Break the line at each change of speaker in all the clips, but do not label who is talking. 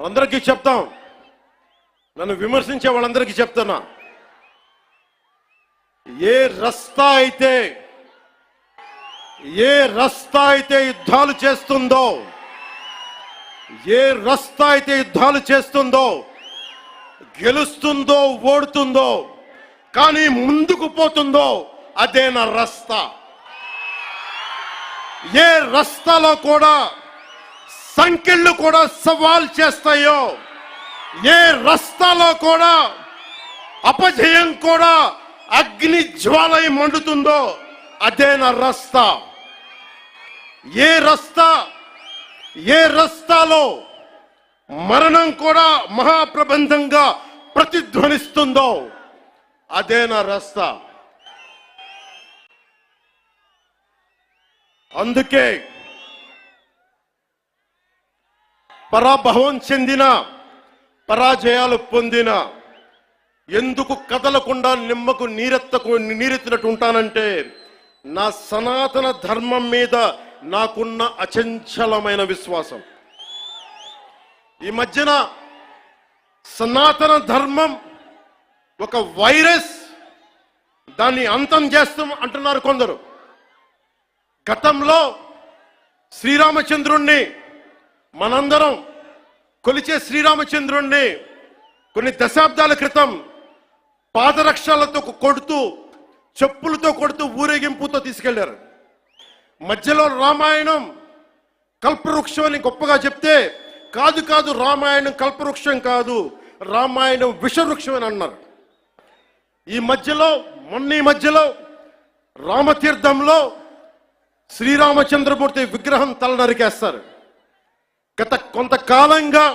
అందరికీ చెప్తాం, నన్ను విమర్శించే వాళ్ళందరికీ చెప్తున్నా, ఏ రస్తా అయితే యుద్ధాలు చేస్తుందో గెలుస్తుందో ఓడుతుందో కానీ ముందుకు పోతుందో అదే నా రస్తా. ఏ రస్తాలో కూడా సంఖ్యలు కూడా సవాల్ చేస్తాయో, ఏ రస్తాలో కూడా అపజయం కూడా అగ్ని జ్వాలై మండుతుందో అదే నా రస్తా. ఏ రస్తాలో మరణం కూడా మహాప్రబంధంగా ప్రతిధ్వనిస్తుందో అదే నా రస్తా. అందుకే పరాభవం చెందిన, పరాజయాలు పొందిన ఎందుకు కదలకుండా నిమ్మకు నీరెత్తినట్టు ఉంటానంటే నా సనాతన ధర్మం మీద నాకున్న అచంచలమైన విశ్వాసం. ఈ మధ్యన సనాతన ధర్మం ఒక వైరస్, దాన్ని అంతం చేస్తాం అంటున్నారు కొందరు. గతంలో శ్రీరామచంద్రుణ్ణి, మనందరం కొలిచే శ్రీరామచంద్రుణ్ణి కొన్ని దశాబ్దాల క్రితం పాదరక్షలతో కొడుతూ, చెప్పులతో కొడుతూ, ఊరేగింపుతో తీసుకెళ్లారు. మధ్యలో రామాయణం కల్పవృక్షం అని గొప్పగా చెప్తే, కాదు రామాయణం కల్పవృక్షం కాదు, రామాయణం విషవృక్షం అని అన్నారు. ఈ మధ్యలో రామతీర్థంలో శ్రీరామచంద్రమూర్తి విగ్రహం తల నరికేస్తారు. గత కొంతకాలంగా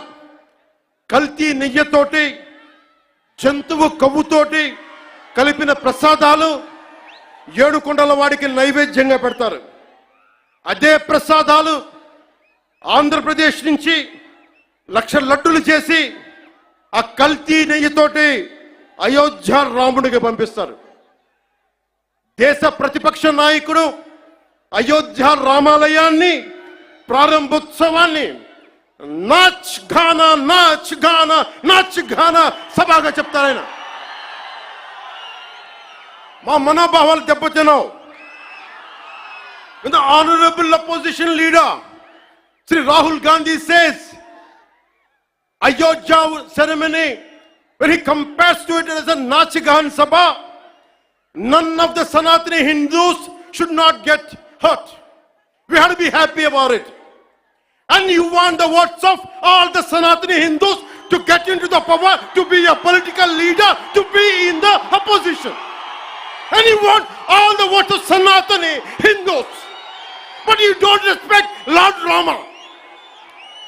కల్తీ నెయ్యితోటి, జంతువు కొవ్వుతోటి కలిపిన ప్రసాదాలు ఏడుకొండల వాడికి నైవేద్యంగా పెడతారు. అదే ప్రసాదాలు ఆంధ్రప్రదేశ్ నుంచి 1,00,000 లడ్డులు చేసి ఆ కల్తీ నెయ్యితోటి అయోధ్య రాముడికి పంపిస్తారు. దేశ ప్రతిపక్ష నాయకుడు అయోధ్య రామాలయాన్ని ప్రారంభోత్సవాన్ని నాచ్ గానా సభగా చెప్తారు. ఆయన మా మనోభావాలు దెబ్బతిన్నావు. The honorable opposition leader Sri Rahul Gandhi says Ayodhya ceremony, when he compares to it as a Nachigan Sabha, none of the Sanatani Hindus should not get hurt. We have to be happy about it. And you want the votes of all the Sanatani Hindus to get into the power, to be a political leader, to be in the opposition. And you want all the votes of Sanatani Hindus. But you don't respect Lord Rama.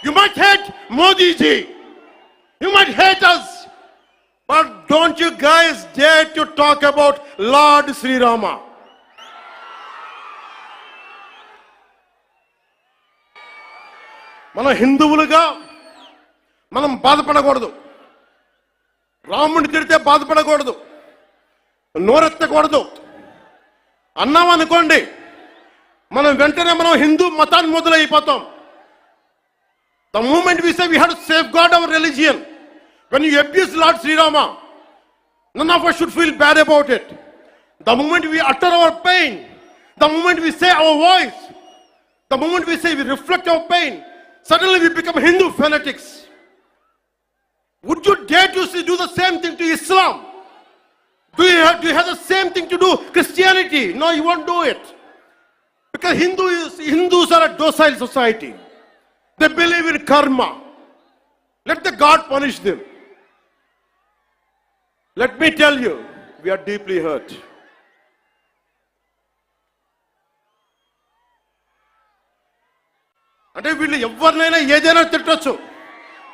You might hate Modi ji. You might hate us. But don't you guys dare to talk about Lord Sri Rama. మన హిందువులుగా మనం బాధపడకూడదు. రాముడిని తిడితే బాధపడకూడదు, నోరెత్తకూడదు. అన్నామనుకోండి, మనం వెంటనే హిందూ మతాన్ని మొదలైపోతాం. The moment we say we have to safeguard our religion, when you abuse Lord Sri Rama, none of us should feel bad about it. The moment we utter our pain, the moment we say our voice, the moment we say we reflect our pain, suddenly we become Hindu fanatics. Would you dare to do the same thing to Islam? Do you have the same thing to do Christianity? No, you won't do it. Because Hindus are a docile society. They believe in karma. Let the God punish them. Let me tell you, we are deeply hurt. అంటే వీళ్ళు ఎవరినైనా ఏదైనా తిట్టొచ్చు,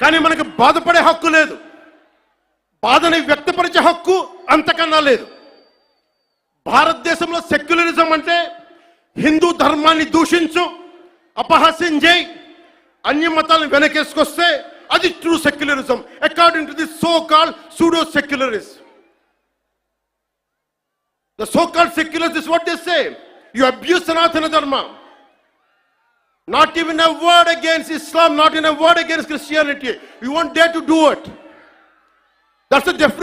కానీ మనకు బాధపడే హక్కు లేదు. బాధని వ్యక్తపరిచే హక్కు అంతకన్నా లేదు. భారతదేశంలో సెక్యులరిజం అంటే హిందూ ధర్మాన్ని దూషించు, అపహాస్యం చేయి, అన్య మతాలను వెనకేసుకొస్తే అది true secularism according to the so called pseudo secularist. The so called secularists is what they say. You abuse Sanatana Dharma. Not even a word against Islam, not even a word against Christianity. We won't dare to do it. That's the difference.